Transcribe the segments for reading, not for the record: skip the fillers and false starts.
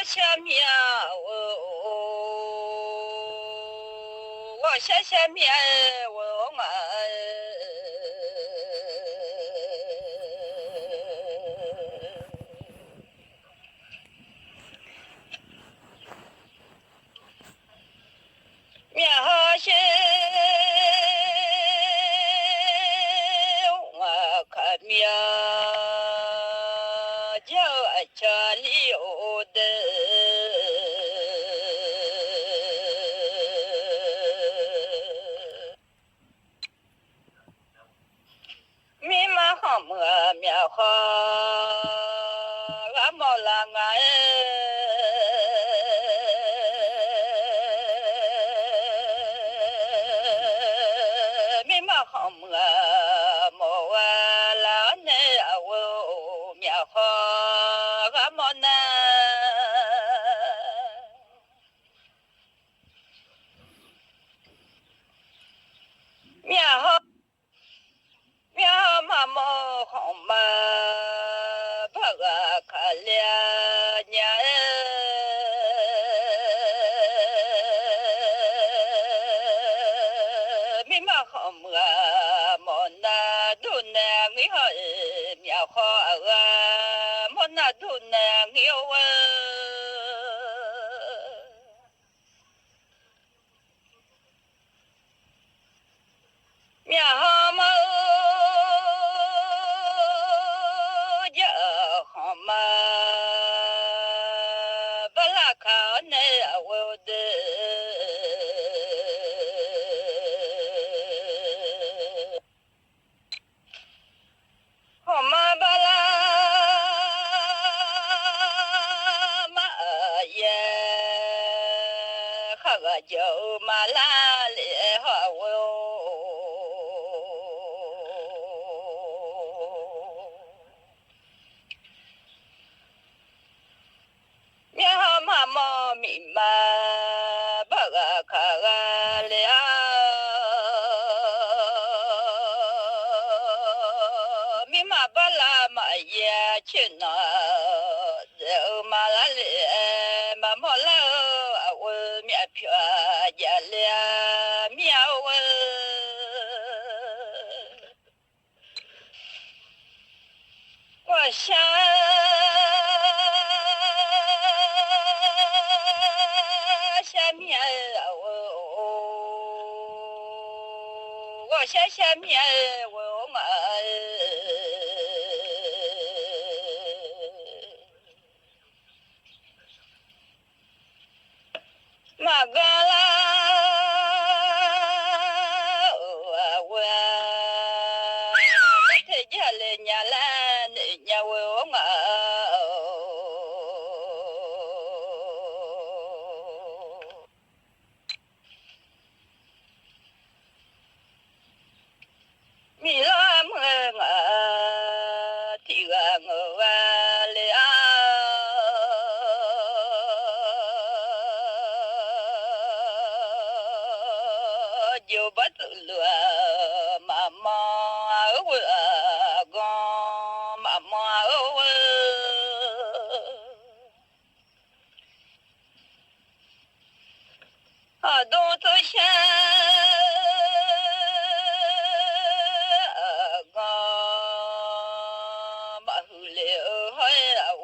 下面我下面我面好些我看面叫家里有的。mi ma hom mi ho ga mo la nga mi ma hom mo wa la ne a wo mi ho ga mo na mi ho mi ma mo hom ma ba ga ka lia nya mi ma hom ga mo na du na mi ho mi ho ga mo na du na mi wa mi ho ma ja ho ma ba la ka ne a wo de ho ma ba la ma ye ha ga jo ma la le ha wo mi ha ma mo mi ma ba ga ka ga le a mi ma ba la ma ye chen na de ma la le ma mo la a wo mi a pya ya le mi a wo我想下面我下面我马嘎啦我这家里伢啦伢我米拉么提个我了。就不走了，妈妈我讲妈妈我，啊，东走线讲马后了海我。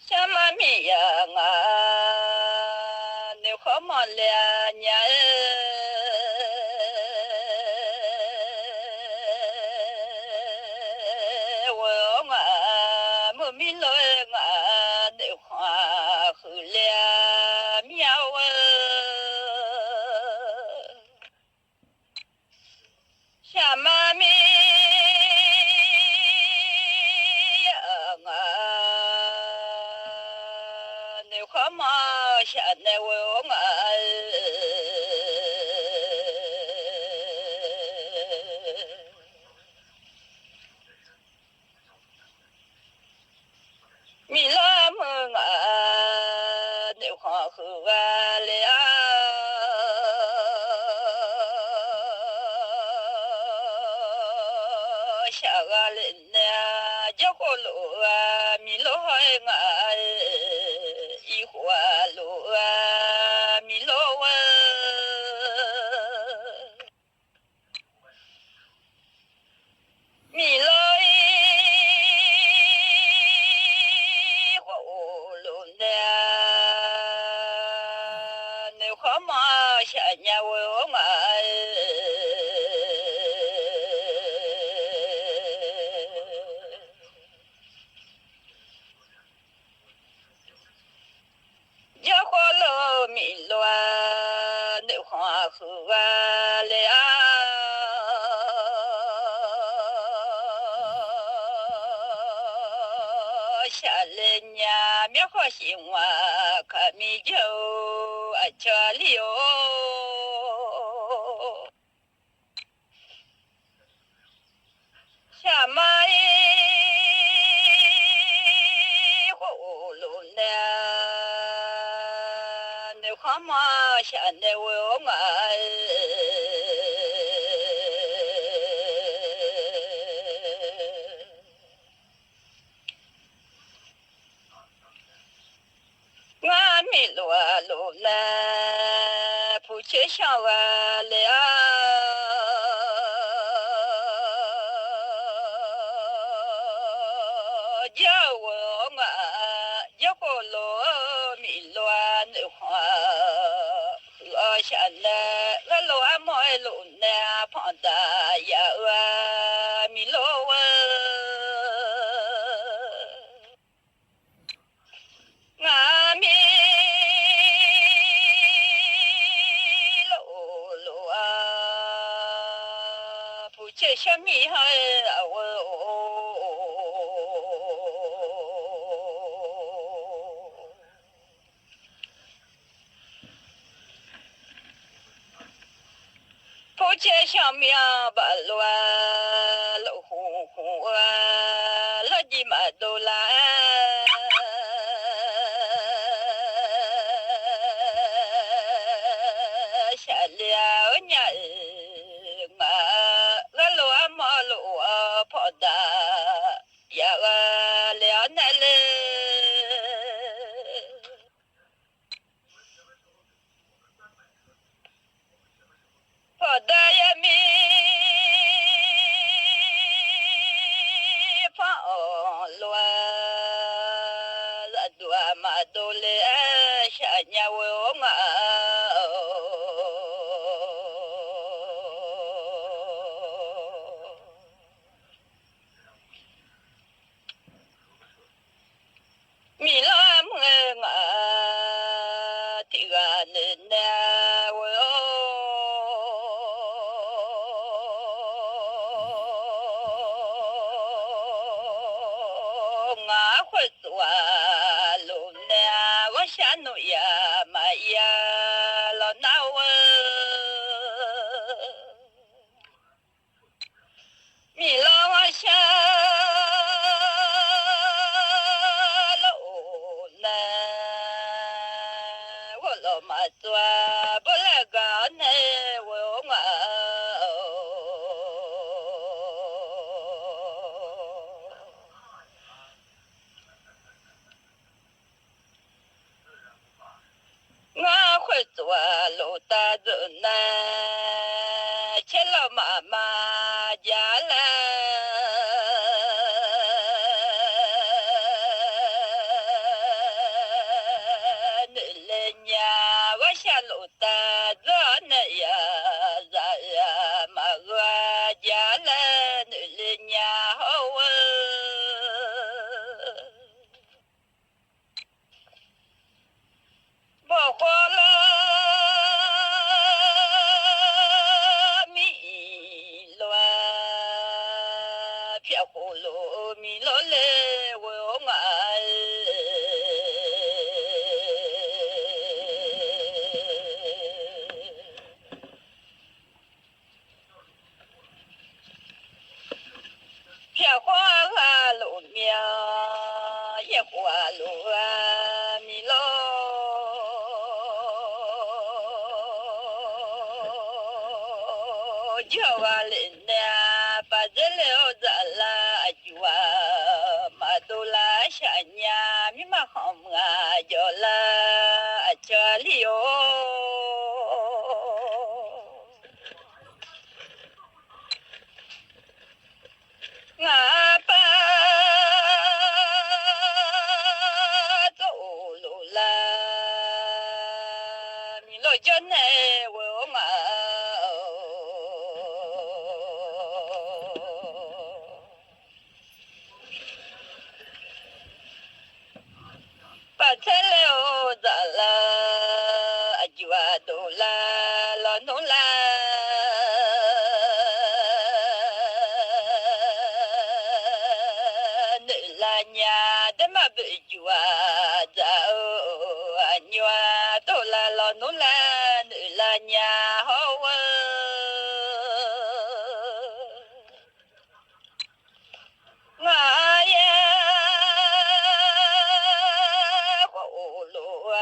什么米呀啊？你好么了呀？我没米来下个人呢，结果路啊，米路海啊，一花路啊，米路啊，米路一花路呢，你花嘛下年我嘛。野花路米乱，那花河啊了，下来年棉花新哇，看米酒啊家里哦，下马耶，葫芦呢？花嘛下那我嘛，我米路啊路来，不去想啊了，叫我嘛，一个路米路啊那花。我想呢，我路阿妹路呢，胖大呀哇，米路哇，阿米路啊，不接小米哈我。不见小苗把乱老红红啊，老鸡嘛都来下了年啊，我路啊马路啊跑的呀啊了那嘞。跑得也没放乱，那多嘛都来下年我嘛，米拉么啊，这个人呢我。会做路呢，我想弄呀嘛呀，老拿我米老我想路呢，我老嘛做不来个呢，我嘛。我会做路大人呐，去了妈妈家来，你来娘我下路大人那呀，呀妈我家来，你来娘好啊。不花了米乱，偏葫芦米乱嘞，我爱。偏花路苗，也花路啊米乱。叫我人呢把这了咱啦就啊，马都啦下呀，咪嘛好啊，就啦这里哟。ngã ba dỗ lô la mi lo chân này wo ngã ba thế leo za la ajua do la lo no la nhà để mà bị chùa dạo nhòa tôi là lo nó là nữ là nhà hậu ngã ya khổ lộ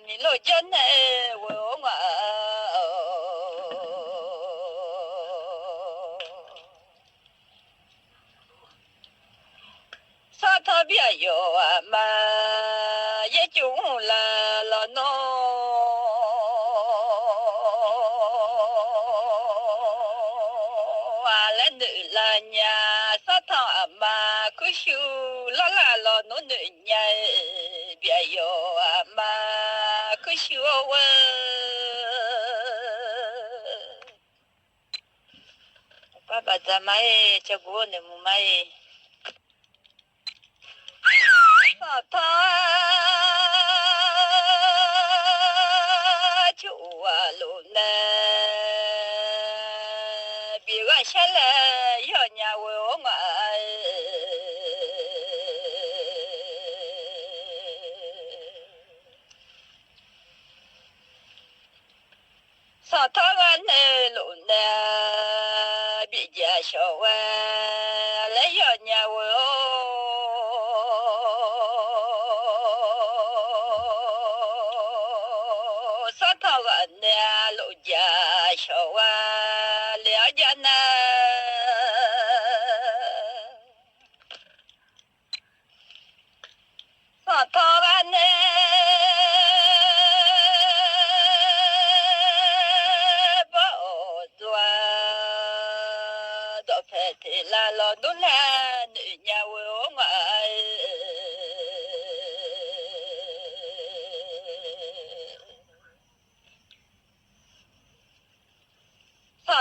mi lộ chân này wo ngã sa thà bia yo mà ye chung là lo no à lên nữ là nhà sa thà mà cứ siêu lo no nữ nhà bia yo mà cứ siêu baba zamai chago ne mumai ta chú lô nè bị gọi xe lệ ở nhà vô ngoại sao thằng anh lô nè bị già sầu lấy ở nhà vô thọ nè lộ già sầu lẽ ra nè thọ nè bỏ doa đọ phê thì là lo đúng là nữ nhà vô ngoại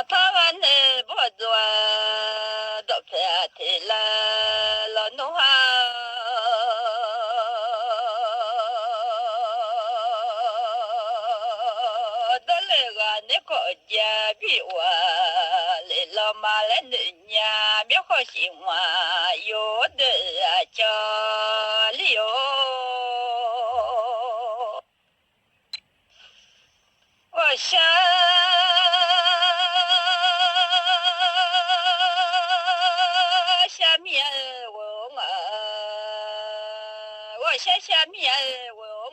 thằng anh bỏ doa đọ phê thì là lo nó ha đó là gà nếu có gia bị hòa lệ lo mà lên nữ nhà biết khó chịu mà vô để cho liều我想下面我想下面我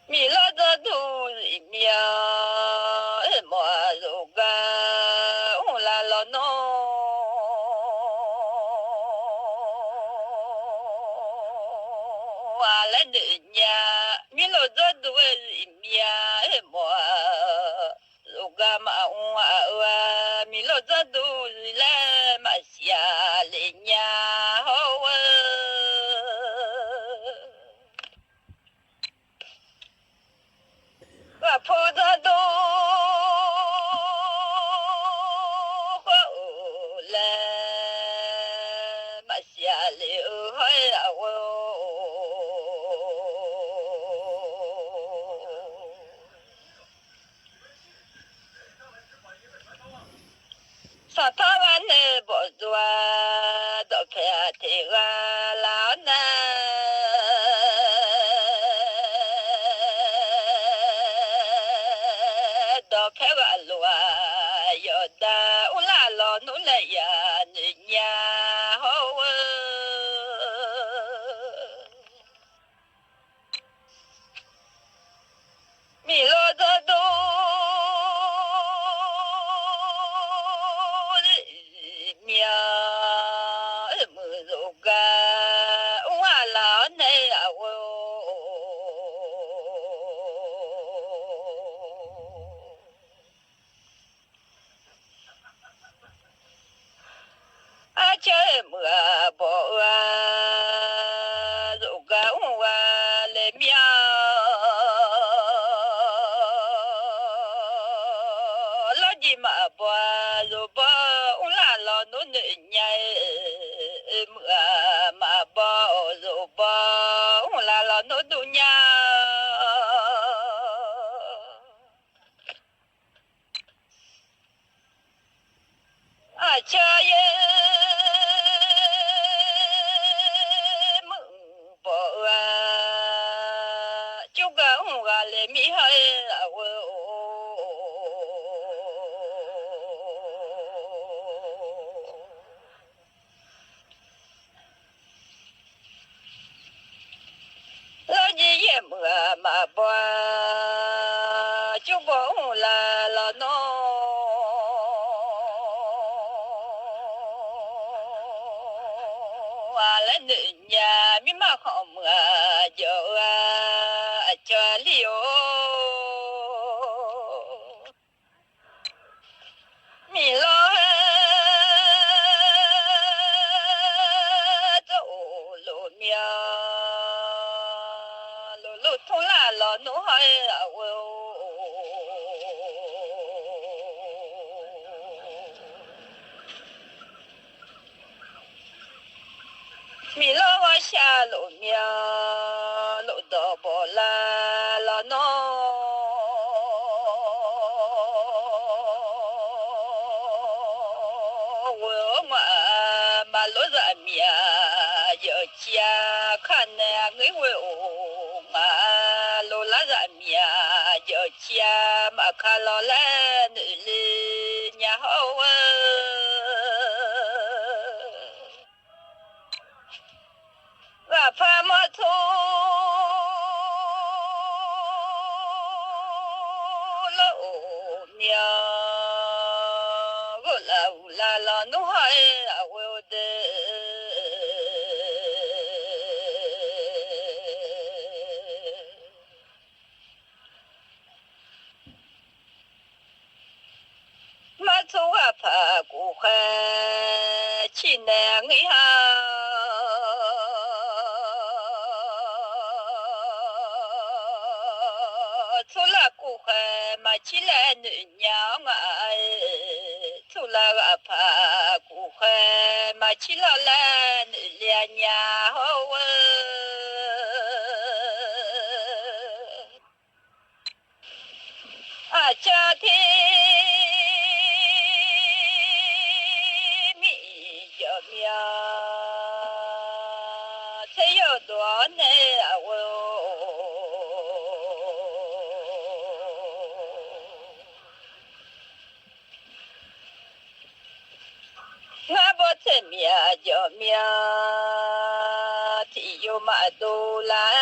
米拉的肚里面么肉干我来了喏。来nữ nhà mi lo rất đuôi mía mùa luga mà mi lo rất đuôi là mà xia lên nhà hậu và phụ ra đô hậu là mà xia liệu hơi sa thằng anh bỏ doa đọ phê mà bao rồi bao là nó tu nhà à cha ye mừng bỏ chú cả hùng gà lệ mi hay à lo gì em mà bỏ chú bỏ là nó lên nhà mi mà không giờ cho liu mi lo dỗ lộ mía lộ lộ thô là lo nó hay mi lo wa xa lộ mía lộ đỏ bỏ là lo nó mà lối ra mía giờ chia khăn người quê mà lối lá ra mía giờ chia mà khá lo lên nhà hậu và pha mà thu lộ mía la no hai a we de ma chu a pa ku kha chi na ngi ha chu la ku kha ma chi la nya nga thu la ga pa ku khe mà chỉ là liền nhà hậu à cha thì mi giờ mía thế giờ đó này à ngã bớt thêm mía giờ mía thì yêu mà đồ là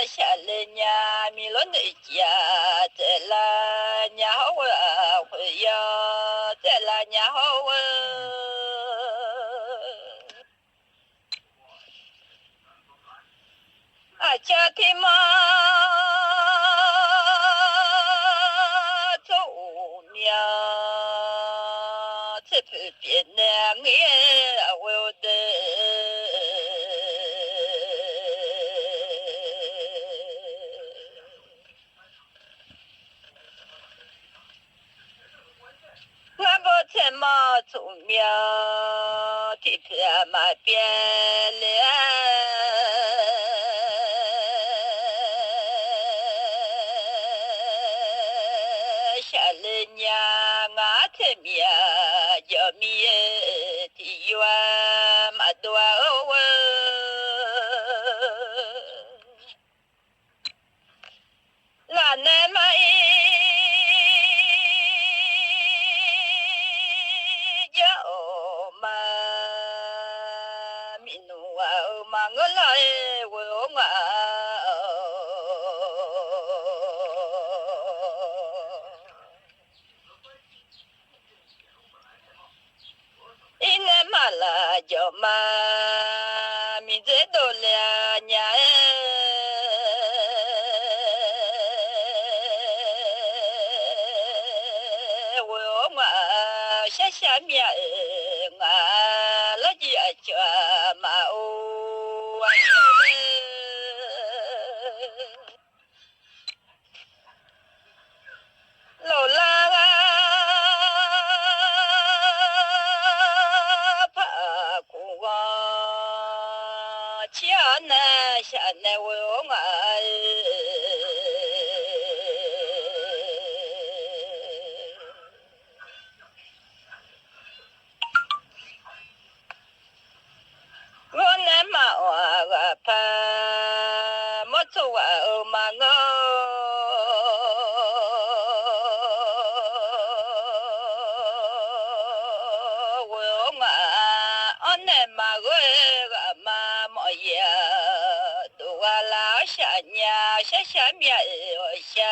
xa lên nhà mi lớn để chia thế là nhà hậu hồi giờ thế là nhà hậu à cha thì mà别那个我的，我不怎么出名，地偏嘛变了，下了年我出名。giờ mi thì yêu mà đua là nè mai giờ mà mình mà ngỡ lại vừa mà ina mala jo ma mi je do le nya wo ma sha sha mi nga la ji a cha ma o wa lo la pa mo to wa o ma ngo wo nga ane ma go ga ma mo ya do wa la sha nya sha sha mia o sha